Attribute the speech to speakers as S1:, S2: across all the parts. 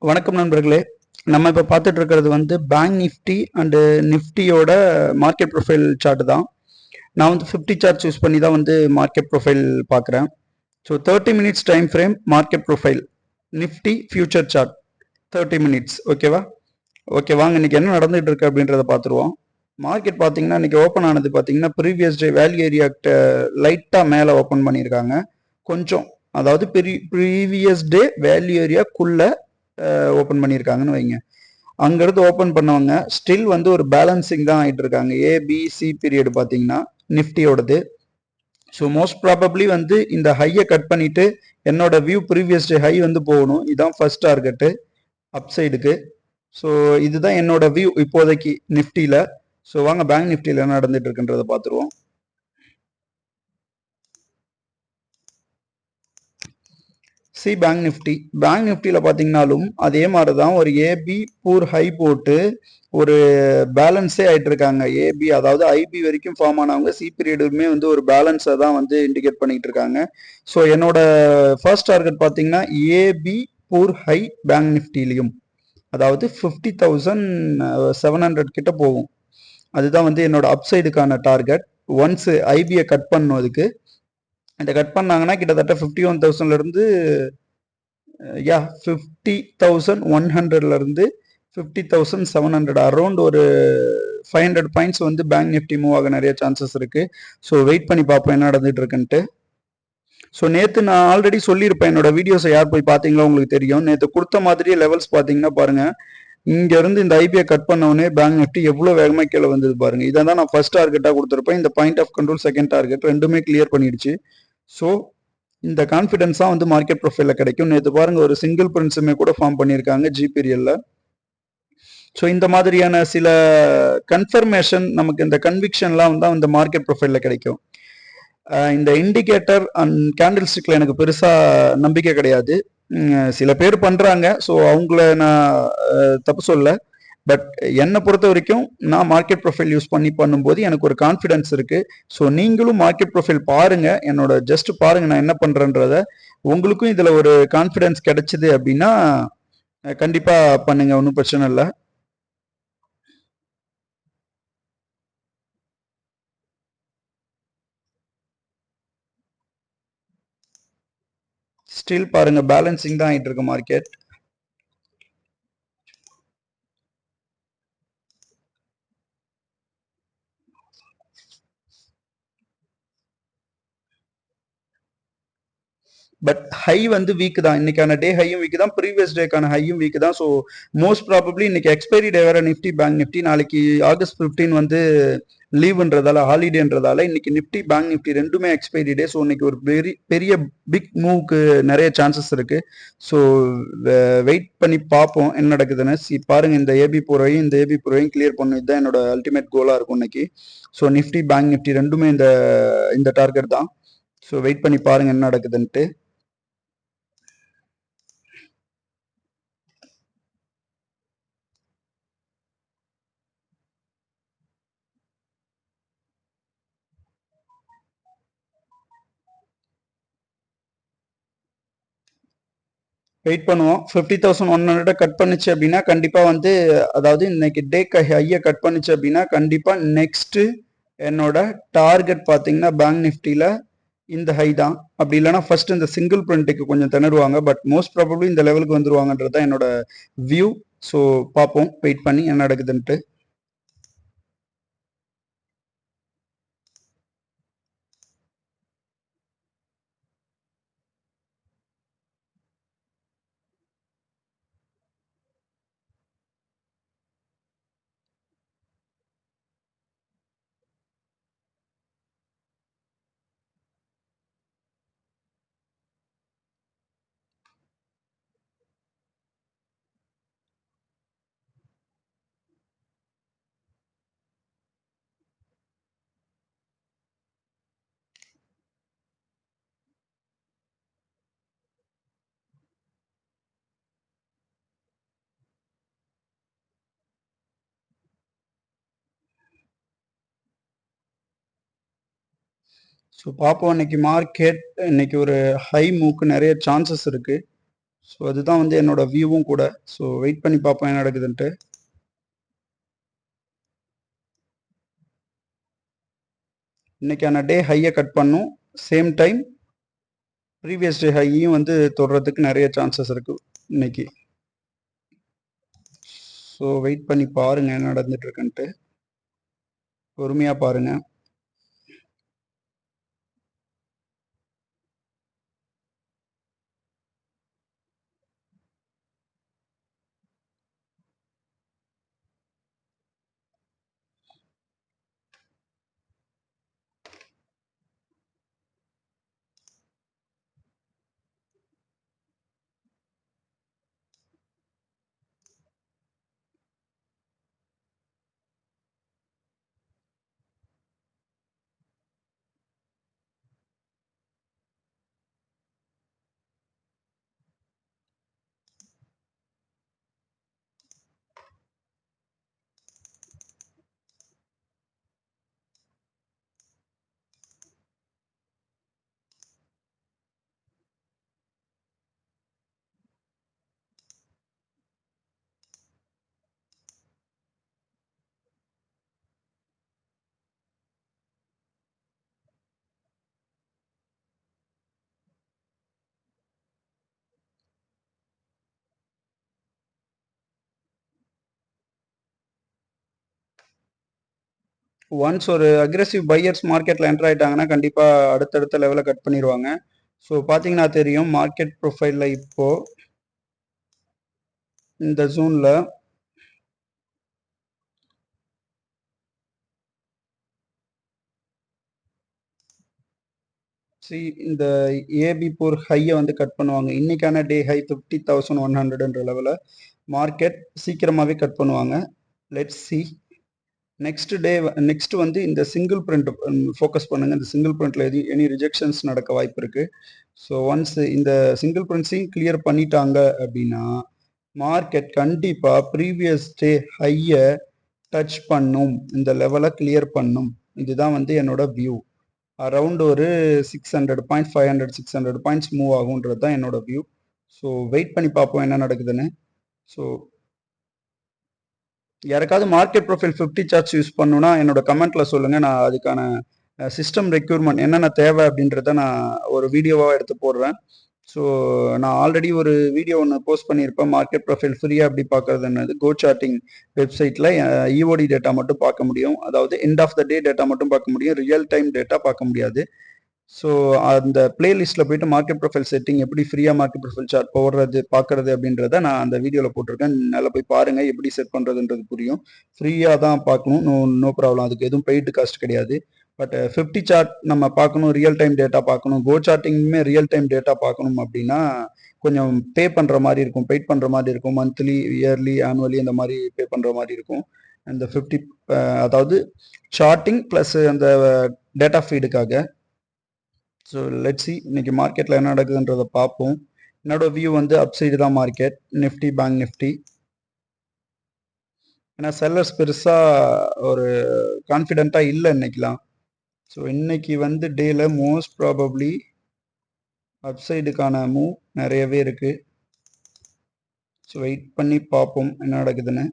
S1: வணக்கம் நண்பர்களே. நம்ம இப்போ பார்த்துட்டு இருக்கிறது வந்து பேங்க் நிஃப்டி அண்டு நிஃப்டியோட மார்க்கெட் ப்ரொஃபைல் சார்ட் தான். நான் வந்து 50 சார்ட் சூஸ் பண்ணி தான் வந்து மார்க்கெட் ப்ரொஃபைல் பார்க்குறேன். So 30 minutes time frame market profile nifty future chart 30 minutes. ஓகேவா? ஓகே, வாங்க இன்னைக்கு என்ன நடந்துகிட்டு இருக்கு அப்படின்றத பார்த்துருவோம். மார்க்கெட் பார்த்தீங்கன்னா இன்னைக்கு ஓப்பன் ஆனது பார்த்தீங்கன்னா ப்ரீவியஸ் டே வேல்யூ ஏரியா லைட்டாக மேலே ஓப்பன் பண்ணியிருக்காங்க. கொஞ்சம், அதாவது ப்ரீவியஸ் டே வேல்யூ ஏரியாக்குள்ள ஓப்பன் பண்ணியிருக்காங்கன்னு வைங்க. அங்கிருந்து ஓப்பன் பண்ணவங்க ஸ்டில் வந்து ஒரு பேலன்சிங் தான் ஆகிட்டு இருக்காங்க. ஏபிசி பீரியட் பார்த்தீங்கன்னா நிஃப்டியோடது. ஸோ மோஸ்ட் ப்ராபப்ளி வந்து இந்த ஹையை கட் பண்ணிட்டு என்னோட வியூ ப்ரீவியஸ் டே ஹை வந்து போகணும். இதுதான் ஃபர்ஸ்ட் டார்கெட்டு அப்சைடுக்கு. ஸோ இதுதான் என்னோட வியூ இப்போதைக்கு நிஃப்டியில். ஸோ வாங்க பேங்க் நிஃப்டியில் என்ன நடந்துட்டு இருக்குன்றதை பார்த்துருவோம். பேங்க் நிஃப்டியில் பார்த்தீங்கன்னாலும் அதே மாதிரி தான் ஒரு ஏபி பூர் ஹை போட்டு ஒரு பேலன்ஸே ஆகிட்டு இருக்காங்க. ஏபி அதாவது ஐபி வரைக்கும் ஃபார்ம் ஆனவங்க சி பீரியடுமே வந்து ஒரு பேலன்ஸை தான் வந்து இண்டிகேட் பண்ணிட்டு இருக்காங்க. ஸோ என்னோட ஃபர்ஸ்ட் டார்கெட் பார்த்தீங்கன்னா ஏபி பூர் ஹை பேங்க் நிஃப்டிலையும், அதாவது 50,700 கிட்ட போகும். அதுதான் வந்து என்னோட அப்சைடுக்கான டார்கெட். ஒன்ஸ் ஐபியை கட் பண்ணும், அதுக்கு இந்த கட் பண்ணாங்கன்னா கிட்டத்தட்ட 51,000லேருந்து 50,100லேருந்து 50,700 அரௌண்ட் ஒரு 500 பாயிண்ட்ஸ் வந்து பேங்க் நிஃப்டி மூவ் ஆக நிறைய சான்சஸ் இருக்கு. ஸோ வெயிட் பண்ணி பார்ப்போம் என்ன நடந்துட்டு இருக்குன்ட்டு. ஸோ நேற்று நான் ஆல்ரெடி சொல்லியிருப்பேன், என்னோட வீடியோஸை யார் போய் பார்த்தீங்களோ உங்களுக்கு தெரியும். நேற்று கொடுத்த மாதிரியே லெவல்ஸ் பார்த்தீங்கன்னா பாருங்க, இங்கேருந்து இந்த ஐபிஐ கட் பண்ணவுடனே பேங்க் நிஃப்டி எவ்வளோ வேகமாக கீழே வந்தது பாருங்க. இதை தான் நான் ஃபர்ஸ்ட் டார்கெட்டாக கொடுத்துருப்பேன். இந்த point of control second target ரெண்டுமே கிளியர் பண்ணிடுச்சு. ஸோ இந்த கான்ஃபிடன்ஸாக வந்து மார்க்கெட் ப்ரொஃபைலில் கிடைக்கும். நேற்று பாருங்க ஒரு சிங்கிள் பிரின்ஸுமே கூட ஃபார்ம் பண்ணியிருக்காங்க ஜிபிரியல்ல. ஸோ இந்த மாதிரியான சில கன்ஃபர்மேஷன், நமக்கு இந்த கன்விக்ஷன்லாம் வந்து இந்த மார்க்கெட் ப்ரொஃபைலில் கிடைக்கும். இந்த இண்டிகேட்டர் அண்ட் கேண்டில் ஸ்டிக்ல எனக்கு பெருசாக நம்பிக்கை கிடையாது. சில பேர் பண்ணுறாங்க, ஸோ அவங்கள நான் தப்பு சொல்ல. பட் என்னை பொறுத்த வரைக்கும் நான் மார்க்கெட் ப்ரொஃபைல் யூஸ் பண்ணும்போது எனக்கு ஒரு கான்ஃபிடன்ஸ் இருக்கு. ஸோ நீங்களும் மார்க்கெட் ப்ரொஃபைல் பாருங்க, என்னோட ஜஸ்ட் பாருங்க நான் என்ன பண்றேன்றத. உங்களுக்கும் இதுல ஒரு கான்ஃபிடன்ஸ் கிடைச்சது அப்படின்னா கண்டிப்பா பண்ணுங்க, ஒன்றும் பிரச்சனை இல்லை. ஸ்டில் பாருங்க பேலன்சிங் தான் ஆயிட்டு இருக்கு மார்க்கெட். பட் ஹை வந்து வீக் தான், இன்னைக்கான டே ஹையும் வீக் தான், ப்ரீவியஸ் டேக்கான ஹையும் வீக் தான். ஸோ மோஸ்ட் ப்ராபப்ளி இன்னைக்கு எக்ஸ்பைரி டே வேற நிஃப்டி பேங்க் நிஃப்டி. நாளைக்கு ஆகஸ்ட் 15 வந்து லீவுன்றதால, ஹாலிடேன்றதால இன்னைக்கு நிஃப்டி பேங்க் நிஃப்டி ரெண்டுமே எக்ஸ்பைரி டே. ஸோ இன்னைக்கு ஒரு பெரிய பிக் மூவ்க்கு நிறைய சான்சஸ் இருக்கு. ஸோ வெயிட் பண்ணி பார்ப்போம் என்ன நடக்குதுன்னு. பாருங்க இந்த ஏபி போரையும் இந்த ஏபி போரையும் கிளியர் பண்ணும், இதுதான் என்னோட அல்டிமேட் கோலா இருக்கும் இன்னைக்கு. ஸோ நிஃப்டி பேங்க் நிஃப்டி ரெண்டுமே இந்த டார்கெட் தான். ஸோ வெயிட் பண்ணி பாருங்க என்ன நடக்குதுன்ட்டு. வெயிட் பண்ணுவோம். 50,100 கட் பண்ணுச்சு அப்படின்னா கண்டிப்பா வந்து, அதாவது இன்னைக்கு டேக்கு ஹையை கட் பண்ணுச்சு அப்படின்னா கண்டிப்பா நெக்ஸ்ட் என்னோட டார்கெட் பார்த்தீங்கன்னா பேங்க் நிஃப்டியில் இந்த ஹை தான். அப்படி இல்லைன்னா ஃபர்ஸ்ட் இந்த சிங்கிள் பிரிண்ட்டுக்கு கொஞ்சம் திணறுவாங்க. பட் மோஸ்ட் ப்ராபப்ளி இந்த லெவலுக்கு வந்துருவாங்கன்றது தான் என்னோட வியூ. ஸோ பார்ப்போம் வெயிட் பண்ணி என்ன நடக்குதுன்ட்டு. ஸோ பார்ப்போம் இன்னைக்கு மார்க்கெட் இன்னைக்கு ஒரு ஹை மூவ்க்கு நிறைய சான்சஸ் இருக்கு. ஸோ அதுதான் வந்து என்னோட வியூவும் கூட. ஸோ வெயிட் பண்ணி பார்ப்போம் என்ன நடக்குதுன்ட்டு. இன்னைக்கான டே ஹையை கட் பண்ணும். சேம் டைம் ப்ரீவியஸ் டே ஹையையும் வந்து தொடுறதுக்கு நிறைய சான்சஸ் இருக்கு இன்னைக்கு. ஸோ வெயிட் பண்ணி பாருங்க என்ன நடந்துட்டு இருக்குன்ட்டு. பொறுமையாக பாருங்க. ஒன்ஸ் ஒரு அக்ரெசிவ் பையர்ஸ் மார்க்கெட்டில் என்டர் ஆகிட்டாங்கன்னா கண்டிப்பாக அடுத்தடுத்த லெவலில் கட் பண்ணிடுவாங்க. ஸோ பார்த்தீங்கன்னா தெரியும் மார்க்கெட் ப்ரொஃபைலில் இப்போது இந்த ஜூனில் இந்த ஏபி4 ஹையை வந்து கட் பண்ணுவாங்க. இன்னைக்கான டே ஹை 50,100ன்ற லெவலில் மார்க்கெட் சீக்கிரமாகவே கட் பண்ணுவாங்க. Let's see. நெக்ஸ்ட் வந்து இந்த சிங்கிள் பிரிண்ட் ஃபோக்கஸ் பண்ணுங்க. இந்த சிங்கிள் பிரிண்ட்ல எனி ரிஜெக்ஷன்ஸ் நடக்க வாய்ப்பு இருக்கு. ஸோ ஒன்ஸ் இந்த சிங்கிள் பிரிண்ட்ஸையும் கிளியர் பண்ணிட்டாங்க அப்படின்னா மார்க்கெட் கண்டிப்பா ப்ரீவியஸ் டே ஹையை டச் பண்ணும், இந்த லெவலை கிளியர் பண்ணும். இதுதான் வந்து என்னோட வியூ. அரவுண்ட் ஒரு 600 பாயிண்ட் 500 600 பாயிண்ட்ஸ் மூவ் ஆகுன்றது தான் என்னோட வியூ. ஸோ வெயிட் பண்ணி பார்ப்போம் என்ன நடக்குதுன்னு. ஸோ யாருக்காவது மார்க்கெட் ப்ரொஃபைல் 50 சார்ட்ஸ் யூஸ் பண்ணணும்னா என்னோட கமெண்ட்ல சொல்லுங்க. நான் அதுக்கான சிஸ்டம் ரெக்யூர்மெண்ட் என்னென்ன தேவை அப்படின்றத நான் ஒரு வீடியோவாக எடுத்து போடுறேன். ஸோ நான் ஆல்ரெடி ஒரு வீடியோ ஒன்று போஸ்ட் பண்ணியிருப்பேன். மார்க்கெட் ப்ரொஃபைல் ஃப்ரீயாக எப்படி பார்க்கறது என்னது கோ சார்ட்டிங் வெப்சைட்டில் இஓடி டேட்டா மட்டும் பார்க்க முடியும். அதாவது end of the day data மட்டும் பார்க்க முடியும், ரியல் டைம் டேட்டா பார்க்க முடியாது. ஸோ அந்த பிளேலிஸ்ட்டில் போயிட்டு மார்க்கெட் ப்ரொஃபைல் செட்டிங் எப்படி ஃப்ரீயாக மார்க்கெட் ப்ரொஃபைல் சார்ட் போடுறது பார்க்கறது அப்படின்றத நான் அந்த வீடியோவில் போட்டிருக்கேன். நல்லா போய் பாருங்கள், எப்படி செட் பண்ணுறதுன்றது புரியும். ஃப்ரீயாக தான் பார்க்கணும், நோ ப்ராப்ளம். அதுக்கு எதுவும் பெய்டு காஸ்ட் கிடையாது. பட் 50 சார்ட் நம்ம பார்க்கணும், ரியல் டைம் டேட்டா பார்க்கணும், கோ சார்ட்டிங்குமே ரியல் டைம் டேட்டா பார்க்கணும் அப்படின்னா கொஞ்சம் பே பண்ணுற மாதிரி இருக்கும், பெய்ட் பண்ணுற மாதிரி இருக்கும். மந்த்லி, இயர்லி, ஆனுவலி அந்த மாதிரி பே பண்ணுற மாதிரி இருக்கும். அந்த 50 அதாவது சார்ட்டிங் ப்ளஸ் அந்த டேட்டா ஃபீடுக்காக. ஸோ லெட்ஸ் சி இன்னைக்கு மார்க்கெட்டில் என்ன நடக்குதுன்றதை பார்ப்போம். என்னோட வியூ வந்து அப்சைடு தான் மார்க்கெட், நிஃப்டி, பேங்க் நிஃப்டி. ஏன்னா செல்லர்ஸ் பெருசாக ஒரு கான்ஃபிடென்ட்டாக இல்லை இன்னைக்கெலாம். ஸோ இன்னைக்கு வந்து டேல மோஸ்ட் ப்ராபப்ளி அப்சைடுக்கான மூவ் நிறையவே இருக்குது. ஸோ வெயிட் பண்ணி பார்ப்போம் என்ன நடக்குதுன்னு.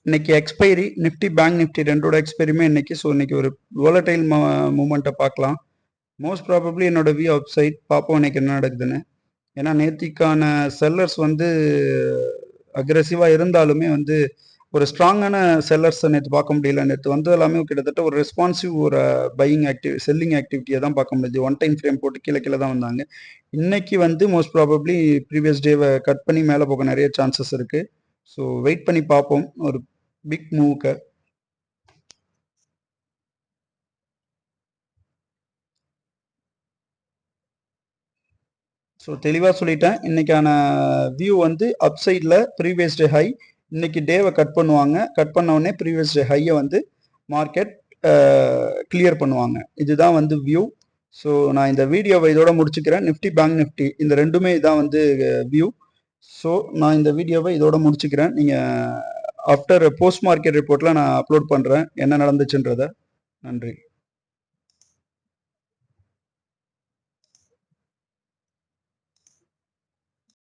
S1: இன்னைக்கு எக்ஸ்பைரி நிஃப்டி, பேங்க் நிஃப்டி ரெண்டோட எக்ஸ்பைரியுமே இன்னைக்கு. ஸோ இன்னைக்கு ஒரு வோலடைல் மூமெண்ட்டை பார்க்கலாம். மோஸ்ட் ப்ராபப்ளி என்னோட வியூ அப் சைட். பார்ப்போம் இன்னைக்கு என்ன நடக்குதுன்னு. ஏன்னா நேத்திக்கான செல்லர்ஸ் வந்து அக்ரெசிவாக இருந்தாலுமே வந்து ஒரு ஸ்ட்ராங்கான செல்லர்ஸை நேற்று பார்க்க முடியல. நேற்று வந்து எல்லாமே கிட்டத்தட்ட ஒரு ரெஸ்பான்சிவ் ஒரு பையிங் செல்லிங் ஆக்டிவிட்டியை தான் பார்க்க முடியுது. ஒன் டைம் ஃப்ரேம் போட்டு கீழே கீழே தான் வந்தாங்க. இன்னைக்கு வந்து மோஸ்ட் ப்ராபப்ளி ப்ரீவியஸ் டேவை கட் பண்ணி மேலே போக நிறைய சான்சஸ் இருக்கு. ஸோ வெயிட் பண்ணி பார்ப்போம் ஒரு பிக் மூவுக்கு. ஸோ தெளிவாக சொல்லிட்டேன். இன்னைக்கான வியூ வந்து அப் சைடில் ப்ரீவியஸ் டே ஹை. இன்னைக்கு டேவை கட் பண்ணுவாங்க. கட் பண்ண உடனே ப்ரீவியஸ் டே ஹையை வந்து மார்க்கெட் கிளியர் பண்ணுவாங்க. இதுதான் வந்து வியூ. ஸோ நான் இந்த வீடியோவை இதோட முடிச்சுக்கிறேன். நிஃப்டி பேங்க் நிஃப்டி இந்த ரெண்டுமே இதான் வந்து வியூ. ஸோ நான் இந்த வீடியோவை இதோட முடிச்சுக்கிறேன். நீங்கள் ஆஃப்டர் போஸ்ட் மார்க்கெட் ரிப்போர்ட்டில் நான் அப்லோட் பண்ணுறேன் என்ன நடந்துச்சுன்றதை. நன்றி.